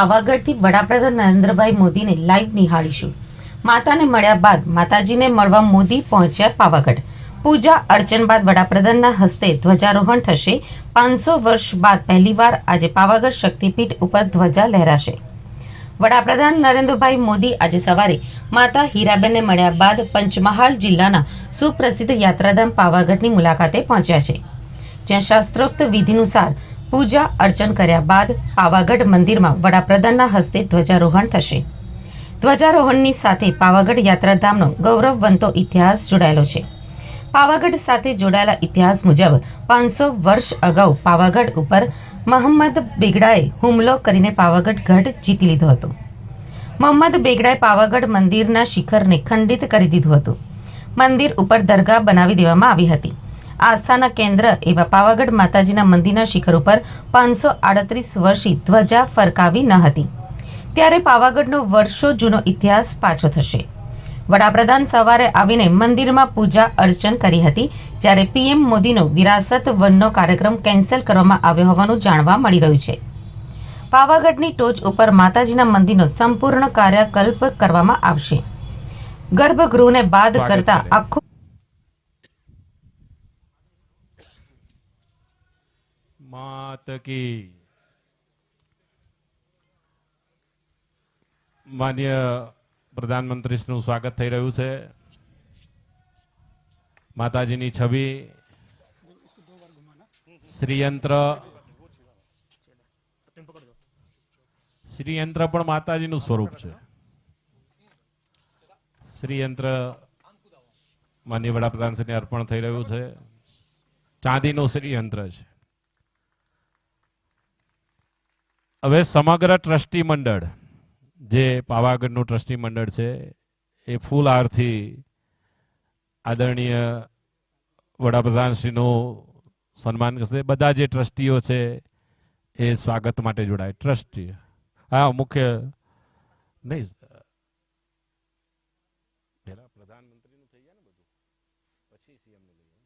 પાવાગઢથી વડાપ્રધાન નરેન્દ્રભાઈ મોદીને લાઈવ નિહાળીશું। માતાને મળ્યા બાદ માતાજીને મળવા મોદી પહોંચ્યા પાવાગઢ। પૂજા અર્ચન બાદ વડાપ્રધાનના હસ્તે ધ્વજારોહણ થશે। 500 વર્ષ બાદ પહેલીવાર આજે પાવાગઢ શક્તિપીઠ ઉપર ધ્વજા લહેરાશે। વડાપ્રધાન નરેન્દ્રભાઈ મોદી આજે સવારે માતા હીરાબેનને મળ્યા બાદ પંચમહાલ જિલ્લાના સુપ્રસિદ્ધ યાત્રાધામ પાવાગઢની મુલાકાતે પહોંચ્યા છે, જ્યાં શાસ્ત્રોક્ત વિધિનુસાર પૂજા અર્ચન કર્યા બાદ પાવાગઢ મંદિરમાં વડાપ્રધાનના હસ્તે ધ્વજારોહણ થશે। ધ્વજારોહણની સાથે પાવાગઢ યાત્રાધામનો ગૌરવવંતો ઇતિહાસ જોડાયેલો છે। પાવાગઢ સાથે જોડાયેલા ઇતિહાસ મુજબ 500 વર્ષ અગાઉ પાવાગઢ ઉપર મોહમ્મદ બેગડાએ હુમલો કરીને પાવાગઢ ગઢ જીતી લીધો હતો। મોહમ્મદ બેગડાએ પાવાગઢ મંદિરના શિખરને ખંડિત કરી દીધું હતું। મંદિર ઉપર દરગાહ બનાવી દેવામાં આવી હતી। આસ્થાના કેન્દ્ર એવા પાવાગઢ માતાજીના મંદિરના શિખર ઉપર 538 વર્ષથી ધ્વજા ફરકાવી ન હતી, ત્યારે પાવાગઢનો વર્ષો જૂનો ઇતિહાસ પાછો થશે। વડાપ્રધાન સવારે આવીને મંદિરમાં પૂજા અર્ચન કરી હતી, જ્યારે પીએમ મોદીનો વિરાસત વનનો કાર્યક્રમ કેન્સલ કરવામાં આવ્યો હોવાનું જાણવા મળી રહ્યું છે। પાવાગઢની ટોચ ઉપર માતાજીના મંદિરનો સંપૂર્ણ કાયાકલ્પ કરવામાં આવશે। ગર્ભગૃહને બાદ કરતા આખું मात की माननीय प्रधानमंत्रीનું સ્વાગત થઈ રહ્યું છે। માતાજીની છબી શ્રીયંત્ર પણ માતાજીનું સ્વરૂપ છે। શ્રીયંત્ર માનનીય વડાપ્રધાનશ્રીને અર્પણ થઈ રહ્યું છે। ચાંદીનું શ્રીયંત્ર છે। હવે સમગ્ર ટ્રસ્ટી મંડળ, જે પાવાગઢનું ટ્રસ્ટી મંડળ છે, એ ફૂલ હારથી આદરણીય વડાપ્રધાનશ્રીનું સન્માન કરશે। બધા જે ટ્રસ્ટીઓ છે એ સ્વાગત માટે જોડાય। ટ્રસ્ટી હા મુખ્ય નહીં, પહેલા પ્રધાનમંત્રીનું થઈ જાય ને બધું, પછી સીએમને લઈએ,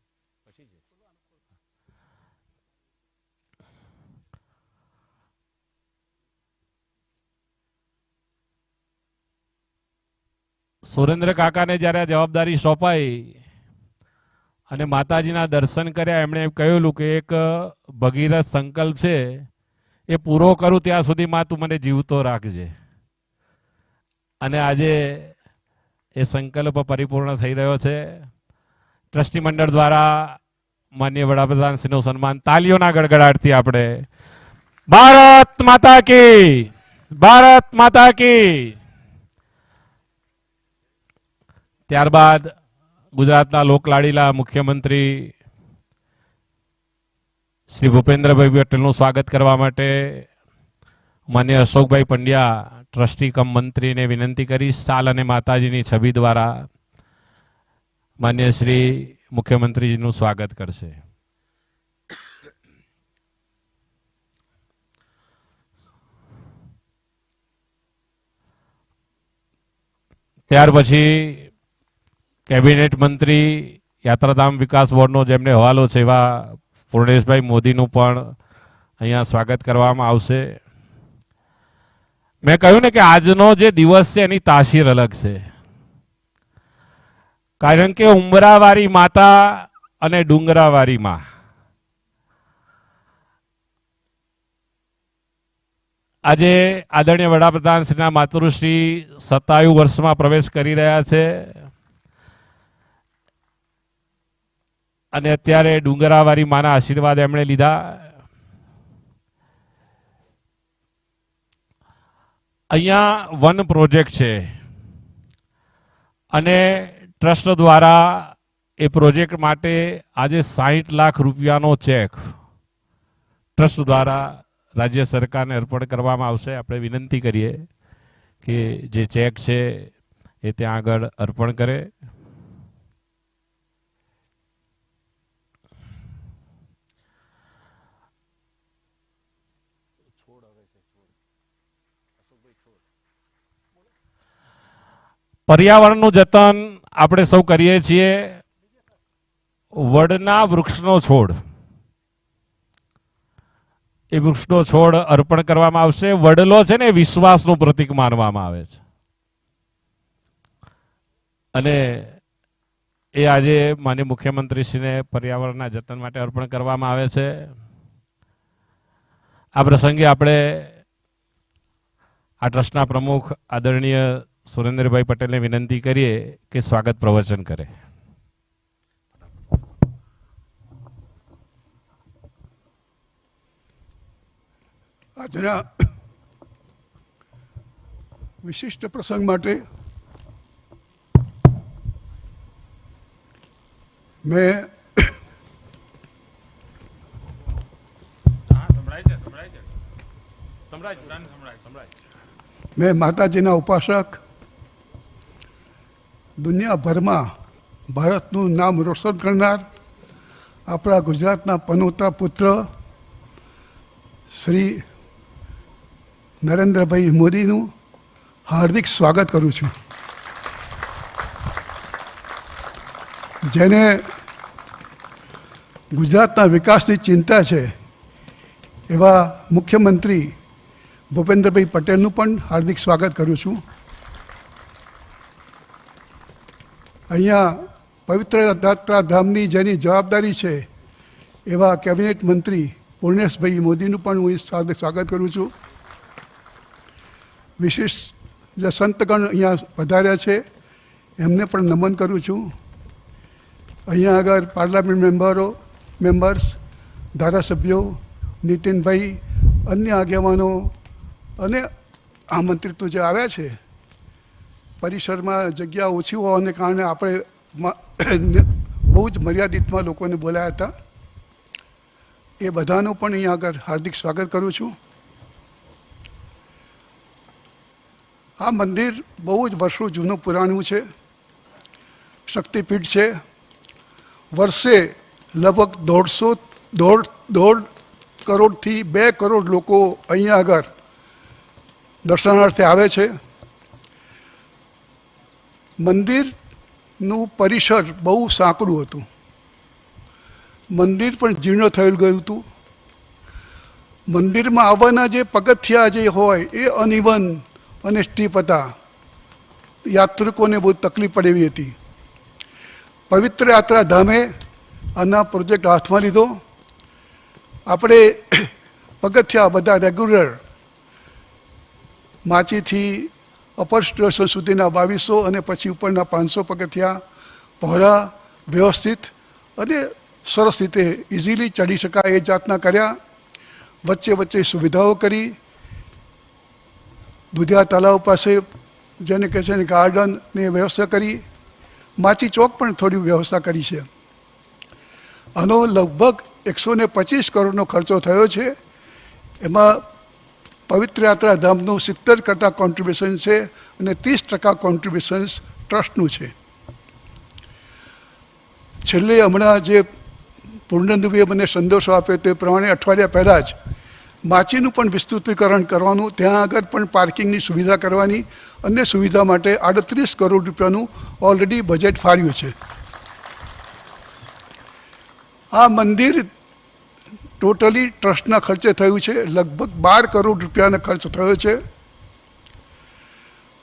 પછી જ સુરેન્દ્ર કાકાને જ્યારે આ જવાબદારી સોંપાઈ અને માતાજીના દર્શન કર્યા, એમણે એમ કહેલું કે એક ભગીરથ સંકલ્પ છે, એ પૂરો કરું ત્યાં સુધીમાં તું મને જીવતો રાખજે। અને આજે એ સંકલ્પ પરિપૂર્ણ થઈ રહ્યો છે। ટ્રસ્ટી મંડળ દ્વારા માનનીય વડાપ્રધાનશ્રીનું સન્માન તાલીઓના ગડગડાટથી આપણે ભારત માતા કી, ભારત માતા કી। ત્યારબાદ ગુજરાતના લોકલાડીલા મુખ્યમંત્રી શ્રી ભૂપેન્દ્રભાઈ પટેલનું સ્વાગત કરવા માટે માન્ય અશોકભાઈ પંડ્યા ટ્રસ્ટી કમ મંત્રીને વિનંતી કરી શાલ અને માતાજીની છબી દ્વારા માન્ય શ્રી મુખ્યમંત્રીજીનું સ્વાગત કરશે। ત્યાર પછી કેબિનેટ મંત્રી યાત્રાધામ વિકાસ બોર્ડનો જેમને હવાલો છે એવા પૂર્ણેશભાઈ મોદીનું પણ અહીંયા સ્વાગત કરવામાં આવશે। મેં કહ્યું ને કે આજનો જે દિવસ છે એની તાસીર અલગ છે, કારણ કે ઉંબરાવાળી માતા અને ડુંગરાવાળી માં આજે આદરણીય વડાપ્રધાન શ્રીના માતૃશ્રી 57 વર્ષમાં પ્રવેશ કરી રહ્યા છે અને અત્યારે ડુંગરાવાળી માના આશીર્વાદ એમણે લીધા। અહીંયા વન પ્રોજેક્ટ છે અને ટ્રસ્ટ દ્વારા એ પ્રોજેક્ટ માટે આજે 60 લાખ રૂપિયાનો ચેક ટ્રસ્ટ દ્વારા રાજ્ય સરકારને અર્પણ કરવામાં આવશે। આપણે વિનંતી કરીએ કે જે ચેક છે એ ત્યાં આગળ અર્પણ કરે। પર્યાવરણનું જતન આપણે સૌ કરીએ છીએ। વડના વૃક્ષનો છોડ એ વૃક્ષનો છોડ અર્પણ કરવામાં આવશે. વડલો છે ને એ વિશ્વાસનું પ્રતીક માનવામાં આવે છે અને એ આજે માનનીય મુખ્યમંત્રીશ્રીને પર્યાવરણના જતન માટે અર્પણ કરવામાં આવે છે. આ પ્રસંગે આપણે આ ટ્રસ્ટના પ્રમુખ આદરણીય સુરેન્દ્રભાઈ પટેલને વિનંતી કરીએ કે સ્વાગત પ્રવચન કરે. આજના વિશિષ્ટ પ્રસંગ માટે મેં માતાજીના ઉપાસક, દુનિયાભરમાં ભારતનું નામ રોશન કરનાર આપણા ગુજરાતના પનોતા પુત્ર શ્રી નરેન્દ્રભાઈ મોદીનું હાર્દિક સ્વાગત કરું છું. જેને ગુજરાતના વિકાસની ચિંતા છે એવા મુખ્યમંત્રી ભૂપેન્દ્રભાઈ પટેલનું પણ હાર્દિક સ્વાગત કરું છું. અહીંયા પવિત્ર યાત્રાધામની જેની જવાબદારી છે એવા કેબિનેટ મંત્રી પૂર્ણેશભાઈ મોદીનું પણ હું હાર્દિક સ્વાગત કરું છું. વિશિષ્ટ જે સંતગણ અહીંયા પધાર્યા છે એમને પણ નમન કરું છું. અહીંયા આગળ પાર્લામેન્ટ મેમ્બર્સ, ધારાસભ્યો, નીતિનભાઈ, અન્ય આગેવાનો અને આમંત્રિતો જે આવ્યા છે, પરિસરમાં જગ્યા ઓછી હોવાને કારણે આપણે બહુ જ મર્યાદિતમાં લોકોને બોલાયા હતા. એ બધાનું પણ અહીંયા આગળ હાર્દિક સ્વાગત કરું છું. આ મંદિર બહુ જ વર્ષો જૂનું પુરાણું છે, શક્તિપીઠ છે. વર્ષે લગભગ 1.5 કરોડથી 2 કરોડ લોકો અહીંયા આગળ દર્શનાર્થે આવે છે. મંદિરનું પરિસર બહુ સાંકડું હતું, મંદિર પણ જીર્ણ થયેલ ગયું હતું. મંદિરમાં આવવાના જે પગથિયા જે હોય એ અનઇવન અને સ્ટીપ હતા, યાત્રિકોને બહુ તકલીફ પડે એવી હતી. પવિત્ર યાત્રાધામે આના પ્રોજેક્ટ હાથમાં લીધો. આપણે પગથિયા બધા રેગ્યુલર માચીથી અપર સ્ટેશન સુધીના 2200 અને પછી ઉપરના 500 પગથિયા પહોળા, વ્યવસ્થિત અને સરસ રીતે ઇઝીલી ચડી શકાય એ જાતના કર્યા. વચ્ચે વચ્ચે સુવિધાઓ કરી. દુધિયા તળાવ પાસે જેને કહે છે ગાર્ડનની વ્યવસ્થા કરી. માચી ચોક પણ થોડી વ્યવસ્થા કરી છે. આનો લગભગ 125 કરોડનો ખર્ચો થયો છે. એમાં પવિત્ર યાત્રાધામનું 70% કોન્ટ્રીબ્યુશન છે અને 30% કોન્ટ્રીબ્યુશન્સ ટ્રસ્ટનું છે. છેલ્લે હમણાં જે પૂર્ણેન્દુભાઈએ મને સંદેશો આપ્યો તે પ્રમાણે અઠવાડિયા પહેલાં જ માચીનું પણ વિસ્તૃતીકરણ કરવાનું, ત્યાં આગળ પણ પાર્કિંગની સુવિધા કરવાની, અન્ય સુવિધા માટે 38 કરોડ રૂપિયાનું ઓલરેડી બજેટ ફાળવ્યું છે. આ મંદિર ટોટલી ટ્રસ્ટના ખર્ચે થયું છે. લગભગ 12 કરોડ રૂપિયાનો ખર્ચ થયો છે.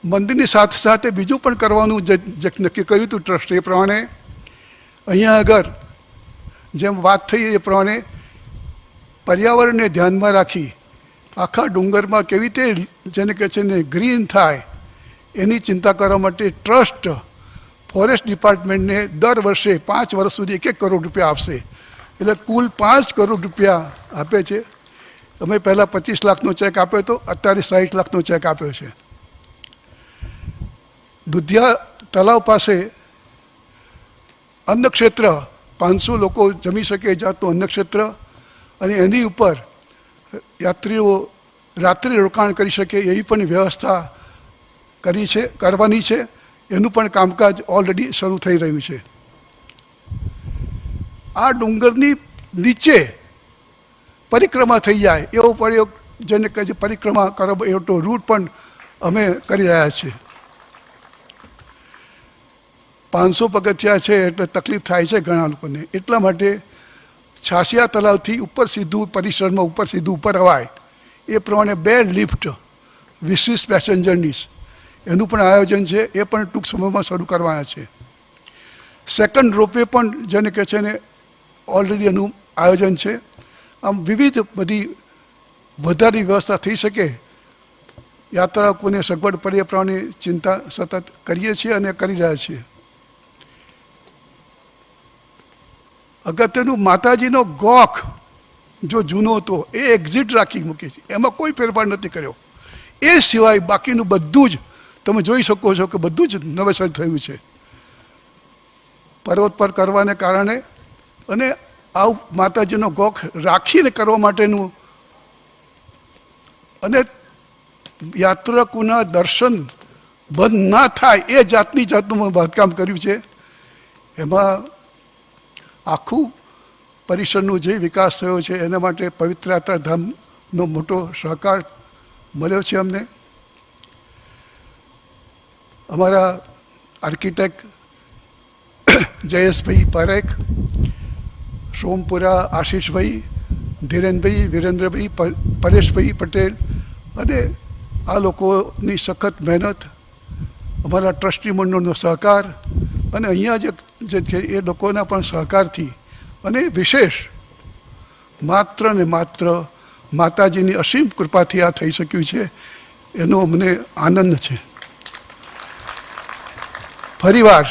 મંદિરની સાથે સાથે બીજું પણ કરવાનું જે નક્કી કર્યું હતું ટ્રસ્ટે એ પ્રમાણે અહીંયા આગળ જેમ વાત થઈ એ પ્રમાણે પર્યાવરણને ધ્યાનમાં રાખી આખા ડુંગરમાં કેવી રીતે જેને કહે છે ને ગ્રીન થાય એની ચિંતા કરવા માટે ટ્રસ્ટ ફોરેસ્ટ ડિપાર્ટમેન્ટને દર વર્ષે 5 વર્ષ સુધી 1 કરોડ રૂપિયા આપશે. એટલે કુલ 5 કરોડ રૂપિયા આપે છે. અમે પહેલાં 25 લાખનો ચેક આપ્યો હતો, અત્યારે 60 લાખનો ચેક આપ્યો છે. દુધિયા તળાવ પાસે અન્નક્ષેત્ર 500 લોકો જમી શકે એ જાતનું અન્નક્ષેત્ર અને એની ઉપર યાત્રીઓ રાત્રિ રોકાણ કરી શકે એવી પણ વ્યવસ્થા કરવાની છે. એનું પણ કામકાજ ઓલરેડી શરૂ થઈ રહ્યું છે. આ ડુંગરની નીચે પરિક્રમા થઈ જાય એવો પ્રયોગ જેને કહે છે પરિક્રમા કરો એવો રૂટ પણ અમે કરી રહ્યા છીએ. 500 પગથિયા છે એટલે તકલીફ થાય છે ઘણા લોકોને. એટલા માટે છાસિયા તળાવથી ઉપર સીધું પરિસરમાં ઉપર સીધું ઉપર અવાય એ પ્રમાણે 2 લિફ્ટ 20 પેસેન્જરની એનું પણ આયોજન છે. એ પણ ટૂંક સમયમાં શરૂ કરવાના છે. સેકન્ડ રોપવે પણ જેને કહે છે ને ઓલરેડી એનું આયોજન છે. આમ વિવિધ બધી વધારે વ્યવસ્થા થઈ શકે યાત્રાળુઓને સગવડ પડે એ પ્રમાણે ચિંતા સતત કરીએ છીએ અને કરી રહ્યા છીએ. અગત્યનું માતાજીનો ગોખ જો જૂનો હતો એ એક્ઝિટ રાખી મૂકી છે, એમાં કોઈ ફેરફાર નથી કર્યો. એ સિવાય બાકીનું બધું જ તમે જોઈ શકો છો કે બધું જ નવેસર થયું છે પર્વત પર કરવાને કારણે. અને આવું માતાજીનો ગોખ રાખીને કરવા માટેનું અને યાત્રિકોના દર્શન બંધ ના થાય એ જાતનું બાંધકામ કર્યું છે. એમાં આખું પરિસરનો જે વિકાસ થયો છે એના માટે પવિત્ર યાત્રાધામનો મોટો સહકાર મળ્યો છે અમને. અમારા આર્કિટેક્ટ જયેશભાઈ પારેખ, સોમપુરા આશીષભાઈ, ધીરેનભાઈ, વિરેન્દ્રભાઈ, પરેશભાઈ પટેલ અને આ લોકોની સખત મહેનત, અમારા ટ્રસ્ટી મંડળનો સહકાર અને અહીંયા જે છે એ લોકોના પણ સહકારથી અને વિશેષ માત્ર ને માત્ર માતાજીની અસીમ કૃપાથી આ થઈ શક્યું છે. એનો અમને આનંદ છે. ફરીવાર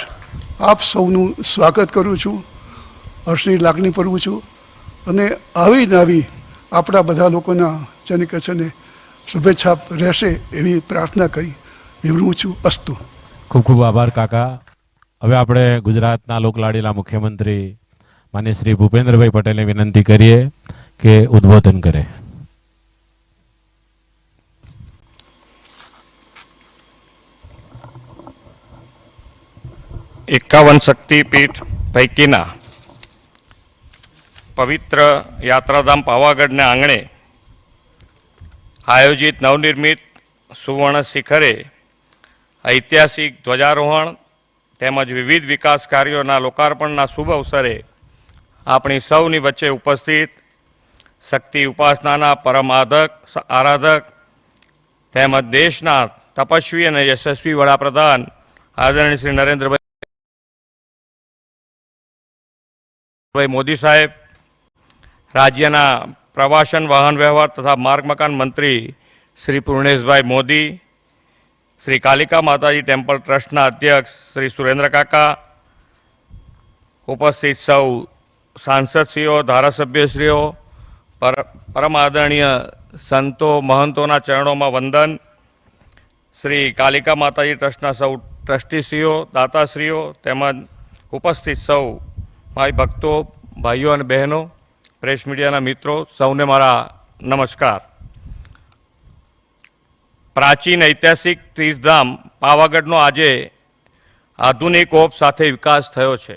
આપ સૌનું સ્વાગત કરું છું, હર્ષની લાગણી પૂરું છું અને આવી ને આવી આપણા બધા લોકોના જેને કહે છે ને શુભેચ્છા રહેશે એવી પ્રાર્થના કરી વિવરું છું. અસ્તુ. ખૂબ ખૂબ આભાર કાકા. હવે આપણે ગુજરાતના લોકલાડીલા મુખ્યમંત્રી માન્ય શ્રી ભૂપેન્દ્રભાઈ પટેલને વિનંતી કરીએ કે ઉદ્બોધન કરે. એકાવન શક્તિપીઠ પૈકીના પવિત્ર યાત્રાધામ પાવાગઢના આંગણે આયોજિત નવનિર્મિત સુવર્ણ શિખરે ઐતિહાસિક ધ્વજારોહણ તેમજ વિવિધ વિકાસ કાર્યોના લોકાર્પણના શુભ અવસરે આપણી સૌની વચ્ચે ઉપસ્થિત શક્તિ ઉપાસનાના પરમ આરાધક તેમજ દેશના તપસ્વી અને યશસ્વી વડાપ્રધાન આદરણીય શ્રી નરેન્દ્રભાઈ મોદી સાહેબ, રાજ્યના પ્રવાસન વાહન વ્યવહાર તથા માર્ગ મકાન મંત્રી શ્રી પૂર્ણેશભાઈ મોદી, શ્રી કાલિકા માતાજી ટેમ્પલ ટ્રસ્ટના અધ્યક્ષ શ્રી સુરેન્દ્ર કાકા, ઉપસ્થિત સૌ સાંસદશ્રીઓ, ધારાસભ્યશ્રીઓ, પરમ આદરણીય સંતો મહંતોના ચરણોમાં વંદન, શ્રી કાલિકા માતાજી ટ્રસ્ટના સૌ ટ્રસ્ટીશ્રીઓ, દાતાશ્રીઓ તેમજ ઉપસ્થિત સૌ મારી ભક્તો, ભાઈઓ અને બહેનો, પ્રેસ મીડિયાના મિત્રો, સૌને મારા નમસ્કાર. પ્રાચીન ઐતિહાસિક તીર્થધામ પાવાગઢનો આજે આધુનિક ઓપ સાથે વિકાસ થયો છે.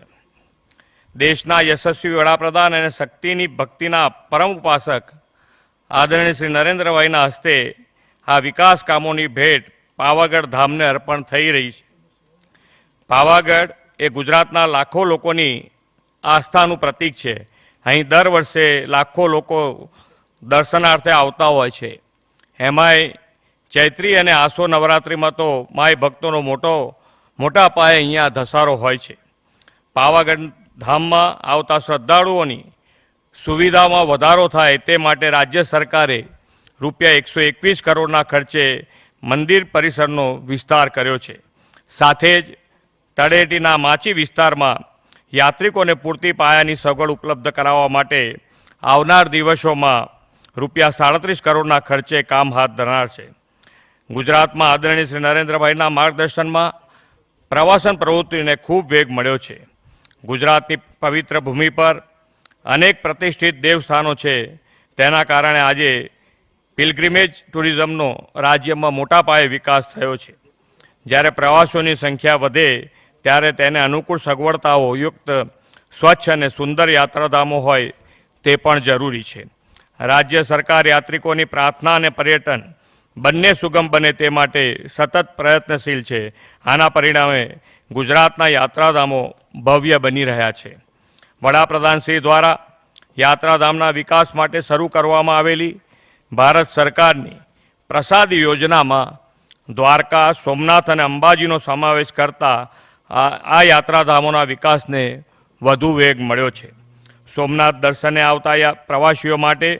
દેશના યશસ્વી વડાપ્રધાન અને શક્તિની ભક્તિના પરમ ઉપાસક આદરણીય શ્રી નરેન્દ્રભાઈના હસ્તે આ વિકાસ કામોની ભેટ પાવાગઢ ધામને અર્પણ થઈ રહી છે. પાવાગઢ એ ગુજરાતના લાખો લોકોની આસ્થાનું પ્રતીક છે. અહીં દર વર્ષે લાખો લોકો દર્શનાર્થે આવતા હોય છે. એમાંય ચૈત્રી અને આસો નવરાત્રિમાં તો માય ભક્તોનો મોટા પાયે અહીંયા ધસારો હોય છે. પાવાગઢ ધામમાં આવતા શ્રદ્ધાળુઓની સુવિધામાં વધારો થાય તે માટે રાજ્ય સરકારે રૂપિયા 121 કરોડના ખર્ચે મંદિર પરિસરનો વિસ્તાર કર્યો છે. સાથે જ તળેટીના માચી વિસ્તારમાં યાત્રિકોને પૂરતી પાયાની સગવડ ઉપલબ્ધ કરાવવા માટે આવનાર દિવસોમાં રૂપિયા 37 કરોડના ખર્ચે કામ હાથ ધરનાર છે. ગુજરાતમાં આદરણીય શ્રી નરેન્દ્રભાઈના માર્ગદર્શનમાં પ્રવાસન પ્રવૃત્તિને ખૂબ વેગ મળ્યો છે. ગુજરાતની પવિત્ર ભૂમિ પર અનેક પ્રતિષ્ઠિત દેવસ્થાનો છે. તેના કારણે આજે પિલગ્રિમેજ ટુરિઝમનો રાજ્યમાં મોટા પાયે વિકાસ થયો છે. જ્યારે પ્રવાસીઓની સંખ્યા વધે ત્યારે તેને અનુકૂળ સગવડતાઓ યુક્ત સ્વચ્છ અને સુંદર યાત્રાધામો હોય તે પણ જરૂરી છે. રાજ્ય સરકાર યાત્રિકોની પ્રાર્થના અને પર્યટન બંને સુગમ બને તે માટે સતત પ્રયત્નશીલ છે. આના પરિણામે ગુજરાતના યાત્રાધામો ભવ્ય બની રહ્યા છે. વડાપ્રધાન શ્રી દ્વારા યાત્રાધામના વિકાસ માટે શરૂ કરવામાં આવેલી ભારત સરકારની પ્રસાદ યોજનામાં દ્વારકા, સોમનાથ અને અંબાજીનો સમાવેશ કરતા આ યાત્રાધામોના વિકાસને વધુ વેગ મળ્યો છે. સોમનાથ દર્શને આવતા પ્રવાસીઓ માટે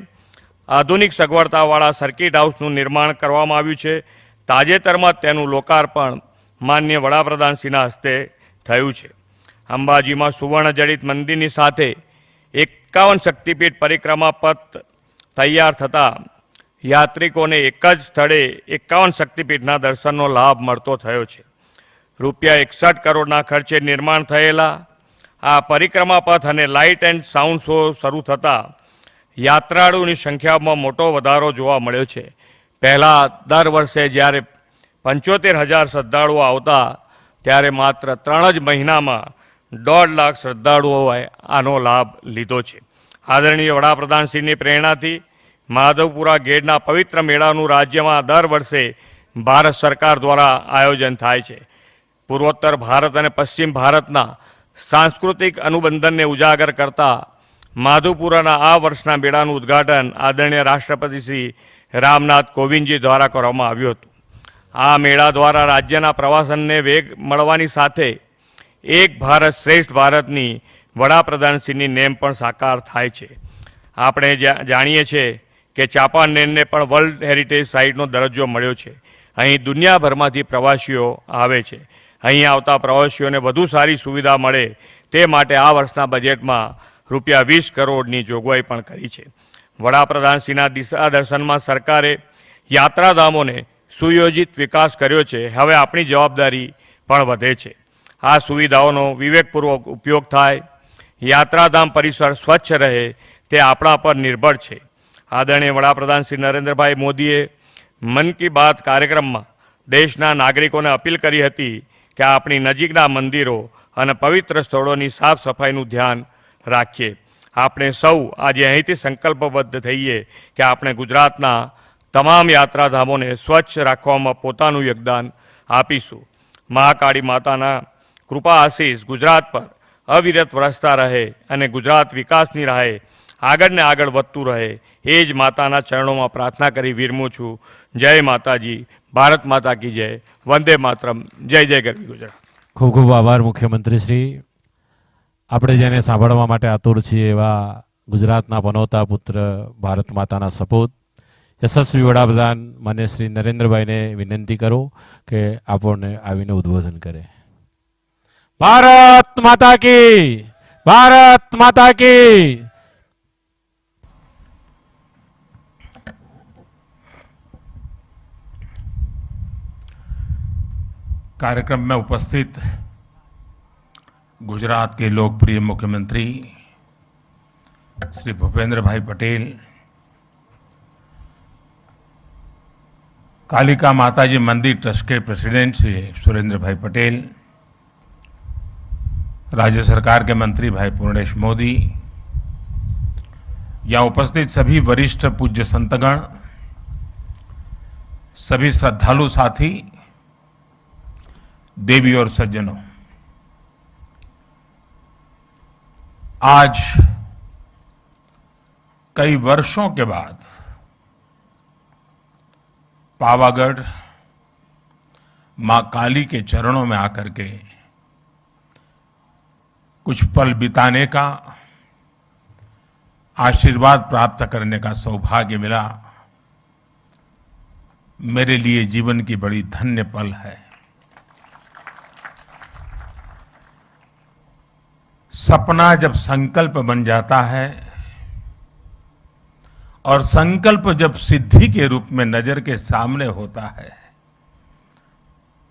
આધુનિક સગવડતાવાળા સર્કિટ હાઉસનું નિર્માણ કરવામાં આવ્યું છે. તાજેતરમાં તેનું લોકાર્પણ માન્ય વડાપ્રધાનશ્રીના હસ્તે થયું છે. અંબાજીમાં સુવર્ણજડિત મંદિરની સાથે 51 શક્તિપીઠ પરિક્રમા પથ તૈયાર થતાં યાત્રિકોને એક જ સ્થળે 51 શક્તિપીઠના દર્શનનો લાભ મળતો થયો છે. ₹61 કરોડના ખર્ચે નિર્માણ થયેલા આ પરિક્રમા પથ અને લાઇટ એન્ડ સાઉન્ડ શો શરૂ થતાં યાત્રાળુઓની સંખ્યામાં મોટો વધારો જોવા મળ્યો છે. પહેલાં દર વર્ષે જ્યારે 75,000 શ્રદ્ધાળુઓ આવતા ત્યારે માત્ર 3 જ મહિનામાં 1.5 લાખ શ્રદ્ધાળુઓએ આનો લાભ લીધો છે. આદરણીય વડાપ્રધાનશ્રીની પ્રેરણાથી માધવપુરા ગેટના પવિત્ર મેળાનું રાજ્યમાં દર વર્ષે ભારત સરકાર દ્વારા આયોજન થાય છે. પૂર્વોત્તર ભારત અને પશ્ચિમ ભારતના સાંસ્કૃતિક અનુબંધનને ઉજાગર કરતા માધવપુરાના આ વર્ષના મેળાનું ઉદ્ઘાટન આદરણીય રાષ્ટ્રપતિ શ્રી રામનાથ કોવિંદજી દ્વારા કરવામાં આવ્યું હતું. આ મેળા દ્વારા રાજ્યના પ્રવાસનને વેગ મળવાની સાથે એક ભારત શ્રેષ્ઠ ભારતની વડાપ્રધાનશ્રીની નેમ પણ સાકાર થાય છે. આપણે જાણીએ છીએ કે ચાંપાનેરને પણ વર્લ્ડ હેરિટેજ સાઇટનો દરજ્જો મળ્યો છે. અહીં દુનિયાભરમાંથી પ્રવાસીઓ આવે છે. અહીં આવતા પ્રવાસીઓને વધુ સારી સુવિધા મળે તે માટે આ વર્ષના બજેટમાં ₹20 કરોડની જોગવાઈ પણ કરી છે. વડાપ્રધાનશ્રીના દિશા દર્શનમાં સરકારે યાત્રાધામોને સુયોજિત વિકાસ કર્યો છે. હવે આપણી જવાબદારી પણ વધે છે. આ સુવિધાઓનો વિવેકપૂર્વક ઉપયોગ થાય, યાત્રાધામ પરિસર સ્વચ્છ રહે તે આપણા પર નિર્ભર છે. આદરણીય વડાપ્રધાન શ્રી નરેન્દ્રભાઈ મોદીએ મન કી બાત કાર્યક્રમમાં દેશના નાગરિકોને અપીલ કરી હતી કે આપણી નજીકના મંદિરો અને પવિત્ર સ્થળોની સાફ સફાઈનું ધ્યાન રાખીએ. આપણે સૌ આજે અહીંથી સંકલ્પબદ્ધ થઈએ કે આપણે ગુજરાતના તમામ યાત્રાધામોને સ્વચ્છ રાખવામાં પોતાનું યોગદાન આપીશું. મહાકાળી માતાના કૃપા આશીષ ગુજરાત પર અવિરત વરસતા રહે અને ગુજરાત વિકાસની રાહે આગળ ને આગળ વધતું રહે એ જ માતાના ચરણોમાં પ્રાર્થના કરી વિરમું છું. જય માતાજી, ભારત માતા કી જય, વંદે માતરમ, જય જય ગરવી ગુજરાત. ખૂબ ખૂબ આભાર મુખ્યમંત્રી શ્રી. આપણે જેને સાંભળવા માટે આતુર છીએ એવા ગુજરાતના પનોતા પુત્ર, ભારત માતાના સપૂત, યશસ્વી વડાપ્રધાન માન્ય શ્રી નરેન્દ્રભાઈને વિનંતી કરું કે આપણને આવીને ઉદ્બોધન કરે. ભારત માતા કી, ભારત માતા કી. कार्यक्रम में उपस्थित गुजरात के लोकप्रिय मुख्यमंत्री श्री भूपेंद्र भाई पटेल, कालिका माताजी मंदिर ट्रस्ट के प्रेसिडेंट श्री सुरेंद्र भाई पटेल, राज्य सरकार के मंत्री भाई पूर्णेश मोदी, यहाँ उपस्थित सभी वरिष्ठ पूज्य संतगण, सभी श्रद्धालु साथी, देवी और सज्जनों, आज कई वर्षों के बाद पावागढ़ मां काली के चरणों में आकर के कुछ पल बिताने का, आशीर्वाद प्राप्त करने का सौभाग्य मिला। मेरे लिए जीवन की बड़ी धन्य पल है। सपना जब संकल्प बन जाता है और संकल्प जब सिद्धि के रूप में नजर के सामने होता है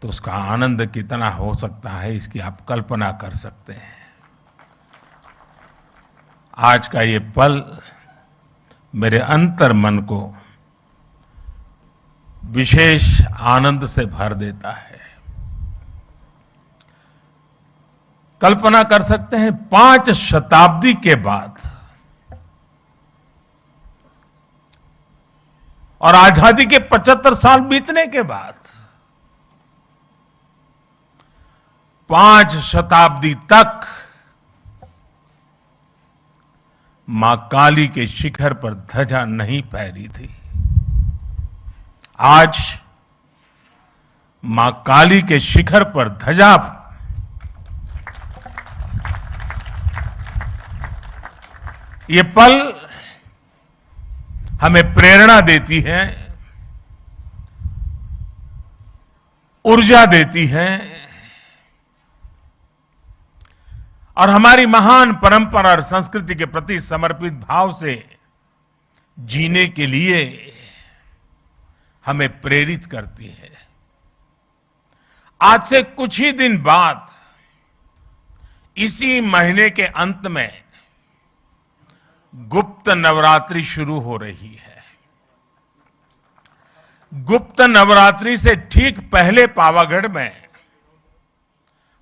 तो उसका आनंद कितना हो सकता है, इसकी आप कल्पना कर सकते हैं। आज का ये पल मेरे अंतर मन को विशेष आनंद से भर देता है। कल्पना कर सकते हैं 5 शताब्दी के बाद और आजादी के 75 साल बीतने के बाद 5 शताब्दी तक मां काली के शिखर पर ध्वजा नहीं फहरी थी। आज मां काली के शिखर पर ध्वजा ये पल हमें प्रेरणा देती है, ऊर्जा देती है और हमारी महान परंपरा और संस्कृति के प्रति समर्पित भाव से जीने के लिए हमें प्रेरित करती है। आज से कुछ ही दिन बाद इसी महीने के अंत में गुप्त नवरात्रि शुरू हो रही है। गुप्त नवरात्रि से ठीक पहले पावागढ़ में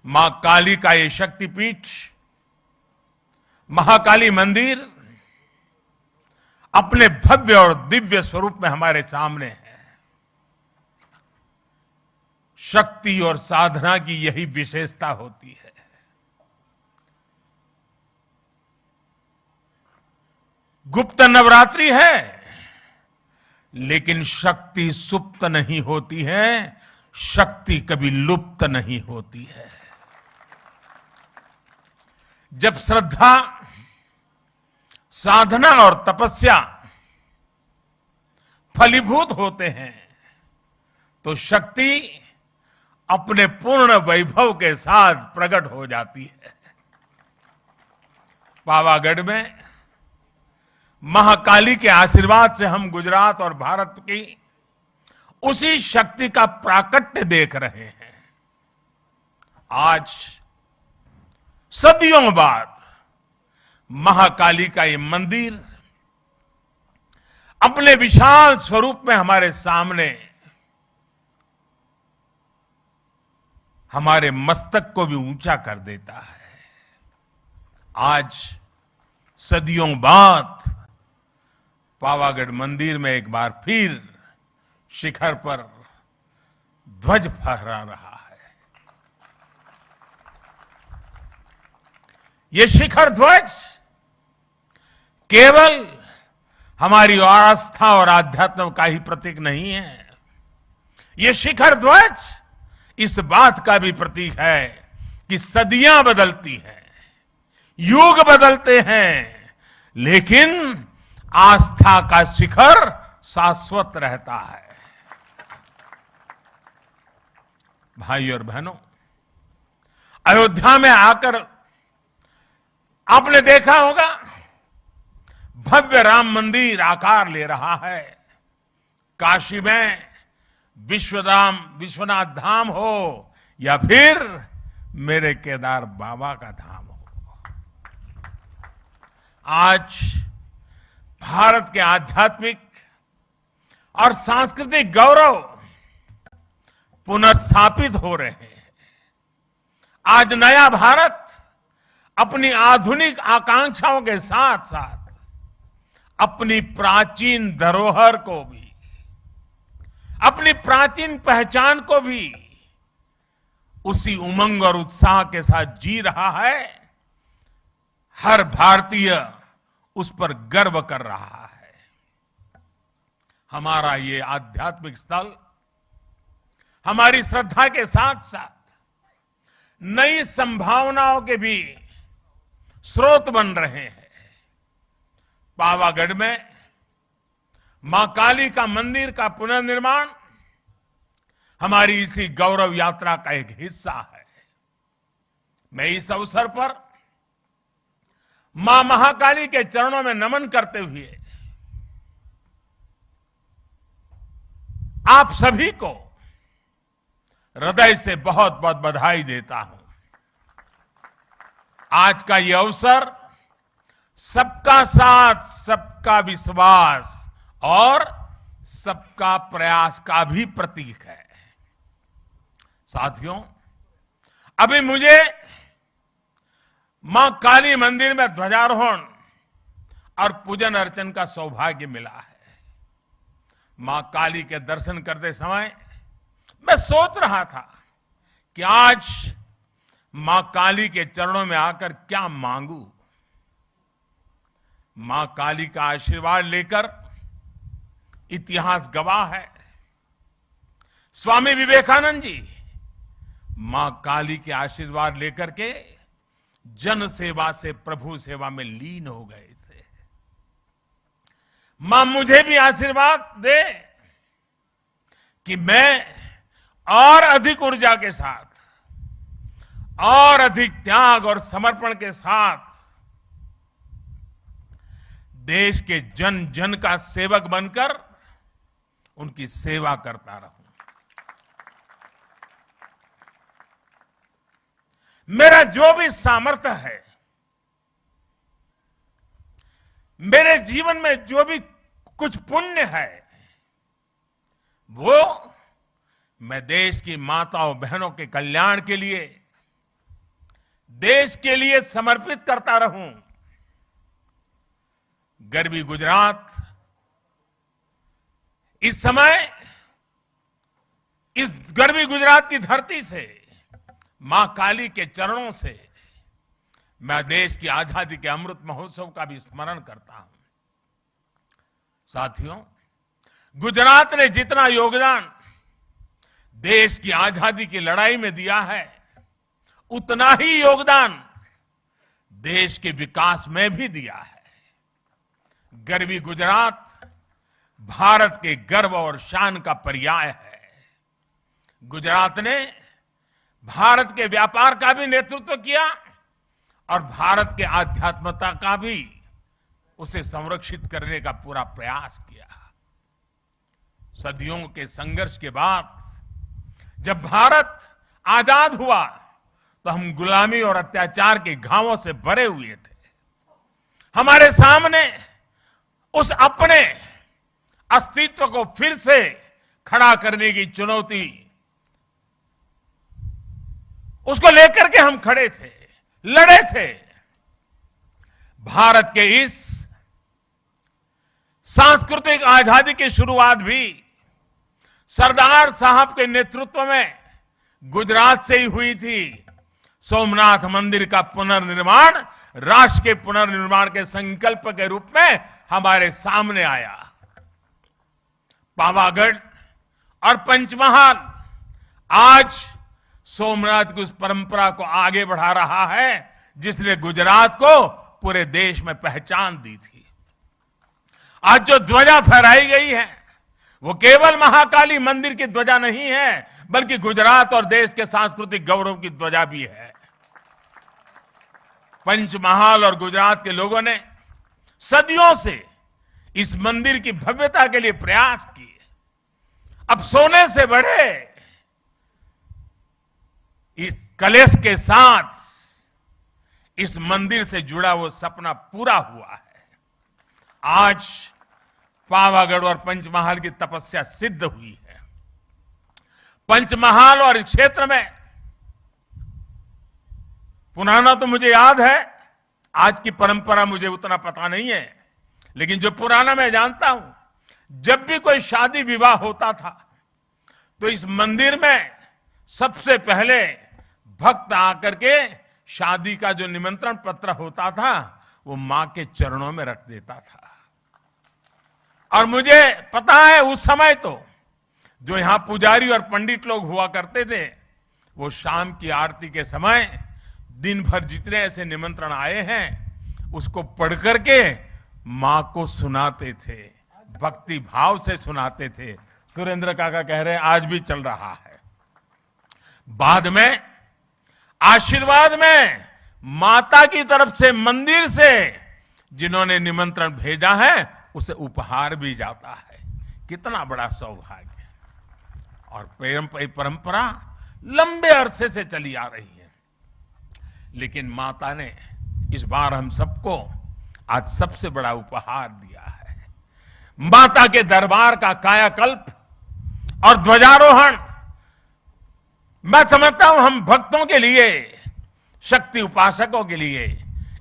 मां काली का ये शक्तिपीठ महाकाली मंदिर अपने भव्य और दिव्य स्वरूप में हमारे सामने है। शक्ति और साधना की यही विशेषता होती है। गुप्त नवरात्रि है, लेकिन शक्ति सुप्त नहीं होती है, शक्ति कभी लुप्त नहीं होती है। जब श्रद्धा, साधना और तपस्या फलीभूत होते हैं तो शक्ति अपने पूर्ण वैभव के साथ प्रकट हो जाती है। पावागढ़ में महाकाली के आशीर्वाद से हम गुजरात और भारत की उसी शक्ति का प्राकट्य देख रहे हैं। आज सदियों बाद महाकाली का ये मंदिर अपने विशाल स्वरूप में हमारे सामने हमारे मस्तक को भी ऊंचा कर देता है। आज सदियों बाद पावागढ़ मंदिर में एक बार फिर शिखर पर ध्वज फहरा रहा है। ये शिखर ध्वज केवल हमारी आस्था और आध्यात्म का ही प्रतीक नहीं है। ये शिखर ध्वज इस बात का भी प्रतीक है कि सदियां बदलती हैं, युग बदलते हैं, लेकिन आस्था का शिखर शाश्वत रहता है। भाई और बहनों, अयोध्या में आकर आपने देखा होगा भव्य राम मंदिर आकार ले रहा है। काशी में विश्वनाथ धाम हो या फिर मेरे केदार बाबा का धाम हो, आज भारत के आध्यात्मिक और सांस्कृतिक गौरव पुनर्स्थापित हो रहे हैं। आज नया भारत अपनी आधुनिक आकांक्षाओं के साथ साथ अपनी प्राचीन धरोहर को भी, अपनी प्राचीन पहचान को भी उसी उमंग और उत्साह के साथ जी रहा है। हर भारतीय उस पर गर्व कर रहा है। हमारा ये आध्यात्मिक स्थल हमारी श्रद्धा के साथ साथ नई संभावनाओं के भी स्रोत बन रहे हैं। पावागढ़ में मां काली का मंदिर का पुनर्निर्माण हमारी इसी गौरव यात्रा का एक हिस्सा है। मैं इस अवसर पर मां महाकाली के चरणों में नमन करते हुए आप सभी को हृदय से बहुत बहुत बधाई देता हूं। आज का यह अवसर सबका साथ, सबका विश्वास और सबका प्रयास का भी प्रतीक है। साथियों, अभी मुझे मां काली मंदिर में ध्वजारोहण और पूजन अर्चन का सौभाग्य मिला है। मां काली के दर्शन करते समय मैं सोच रहा था कि आज मां काली के चरणों में आकर क्या मांगू। मां काली का आशीर्वाद लेकर इतिहास गवाह है। स्वामी विवेकानंद जी मां काली के आशीर्वाद लेकर के जन सेवा से प्रभु सेवा में लीन हो गए थे। मां मुझे भी आशीर्वाद दे कि मैं और अधिक ऊर्जा के साथ और अधिक त्याग और समर्पण के साथ देश के जन जन का सेवक बनकर उनकी सेवा करता रहूं। मेरा जो भी सामर्थ्य है, मेरे जीवन में जो भी कुछ पुण्य है, वो मैं देश की माताओं बहनों के कल्याण के लिए, देश के लिए समर्पित करता रहूं। गर्वी गुजरात इस समय इस गर्वी गुजरात की धरती से, मां काली के चरणों से मैं देश की आजादी के अमृत महोत्सव का भी स्मरण करता हूं। साथियों, गुजरात ने जितना योगदान देश की आजादी की लड़ाई में दिया है, उतना ही योगदान देश के विकास में भी दिया है। गर्वी गुजरात भारत के गर्व और शान का पर्याय है। गुजरात ने भारत के व्यापार का भी नेतृत्व किया और भारत के आध्यात्मता का भी उसे संरक्षित करने का पूरा प्रयास किया। सदियों के संघर्ष के बाद जब भारत आजाद हुआ तो हम गुलामी और अत्याचार के घावों से भरे हुए थे। हमारे सामने उस अपने अस्तित्व को फिर से खड़ा करने की चुनौती, उसको लेकर के हम खड़े थे, लड़े थे। भारत के इस सांस्कृतिक आजादी की शुरुआत भी सरदार साहब के नेतृत्व में गुजरात से ही हुई थी। सोमनाथ मंदिर का पुनर्निर्माण राष्ट्र के पुनर्निर्माण के संकल्प के रूप में हमारे सामने आया। पावागढ़ और पंचमहाल आज सोमनाथ की उस परंपरा को आगे बढ़ा रहा है जिसने गुजरात को पूरे देश में पहचान दी थी। आज जो ध्वजा फहराई गई है वो केवल महाकाली मंदिर की ध्वजा नहीं है, बल्कि गुजरात और देश के सांस्कृतिक गौरव की ध्वजा भी है। पंचमहाल और गुजरात के लोगों ने सदियों से इस मंदिर की भव्यता के लिए प्रयास किए। अब सोने से बढ़े इस कलश के साथ इस मंदिर से जुड़ा वो सपना पूरा हुआ है। आज पावागढ़ और पंचमहाल की तपस्या सिद्ध हुई है। पंचमहाल और इस क्षेत्र में पुराना तो मुझे याद है, आज की परंपरा मुझे उतना पता नहीं है, लेकिन जो पुराना मैं जानता हूं, जब भी कोई शादी विवाह होता था तो इस मंदिर में सबसे पहले भक्त आकर के शादी का जो निमंत्रण पत्र होता था वो मां के चरणों में रख देता था। और मुझे पता है उस समय तो जो यहां पुजारी और पंडित लोग हुआ करते थे, वो शाम की आरती के समय दिन भर जितने ऐसे निमंत्रण आए हैं उसको पढ़ करके मां को सुनाते थे, भक्ति भाव से सुनाते थे। सुरेंद्र काका कह रहे हैं आज भी चल रहा है। बाद में आशीर्वाद में माता की तरफ से मंदिर से जिन्होंने निमंत्रण भेजा है उसे उपहार भी जाता है। कितना बड़ा सौभाग्य। और परंपरा लंबे अरसे से चली आ रही है, लेकिन माता ने इस बार हम सबको आज सबसे बड़ा उपहार दिया है। माता के दरबार का कायाकल्प और ध्वजारोहण मैं समझता हूं हम भक्तों के लिए, शक्ति उपासकों के लिए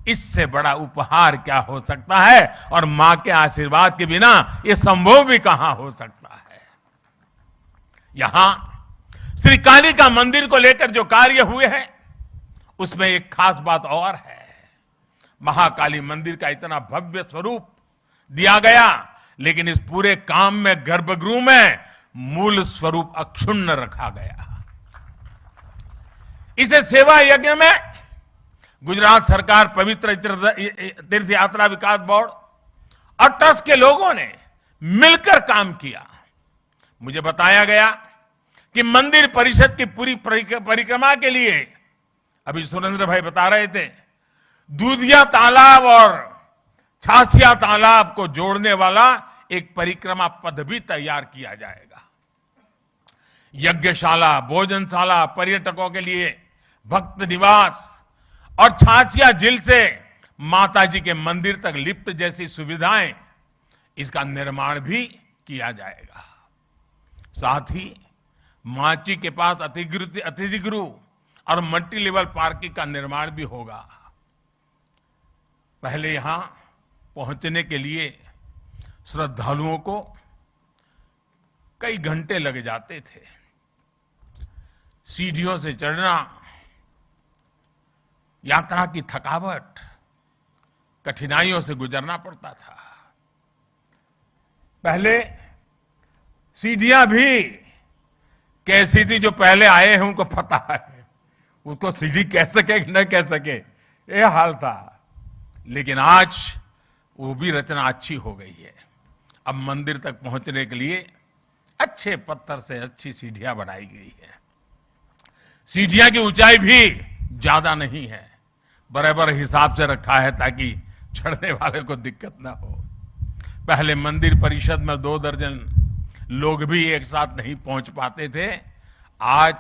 इससे बड़ा उपहार क्या हो सकता है। और मां के आशीर्वाद के बिना यह संभव भी कहां हो सकता है। यहां श्री काली का मंदिर को लेकर जो कार्य हुए हैं उसमें एक खास बात और है। महाकाली मंदिर का इतना भव्य स्वरूप दिया गया, लेकिन इस पूरे काम में गर्भगृह में मूल स्वरूप अक्षुण्ण रखा गया। इसे सेवा यज्ञ में गुजरात सरकार, पवित्र तीर्थ यात्रा विकास बोर्ड और ट्रस्ट के लोगों ने मिलकर काम किया। मुझे बताया गया कि मंदिर परिषद की पूरी परिक्रमा के लिए, अभी सुरेंद्र भाई बता रहे थे, दूधिया तालाब और छासिया तालाब को जोड़ने वाला एक परिक्रमा पथ भी तैयार किया जाएगा। यज्ञशाला, भोजनशाला, पर्यटकों के लिए भक्त निवास और छासिया झील से माताजी के मंदिर तक लिफ्ट जैसी सुविधाएं, इसका निर्माण भी किया जाएगा। साथ ही माची के पास अतिथि गृह और मल्टी लेवल पार्किंग का निर्माण भी होगा। पहले यहां पहुंचने के लिए श्रद्धालुओं को कई घंटे लग जाते थे। सीढ़ियों से चढ़ना, यात्रा की थकावट, कठिनाइयों से गुजरना पड़ता था। पहले सीढ़ियां भी कैसी थी, जो पहले आए हैं उनको पता है, उसको सीढ़ी कह सके कि न कह सके, ये हाल था। लेकिन आज वो भी रचना अच्छी हो गई है। अब मंदिर तक पहुंचने के लिए अच्छे पत्थर से अच्छी सीढ़ियां बनाई गई है। सीढ़ियां की ऊंचाई भी ज्यादा नहीं है, बराबर हिसाब से रखा है ताकि चढ़ने वाले को दिक्कत ना हो। पहले मंदिर परिषद में 2 दर्जन लोग भी एक साथ नहीं पहुंच पाते थे। आज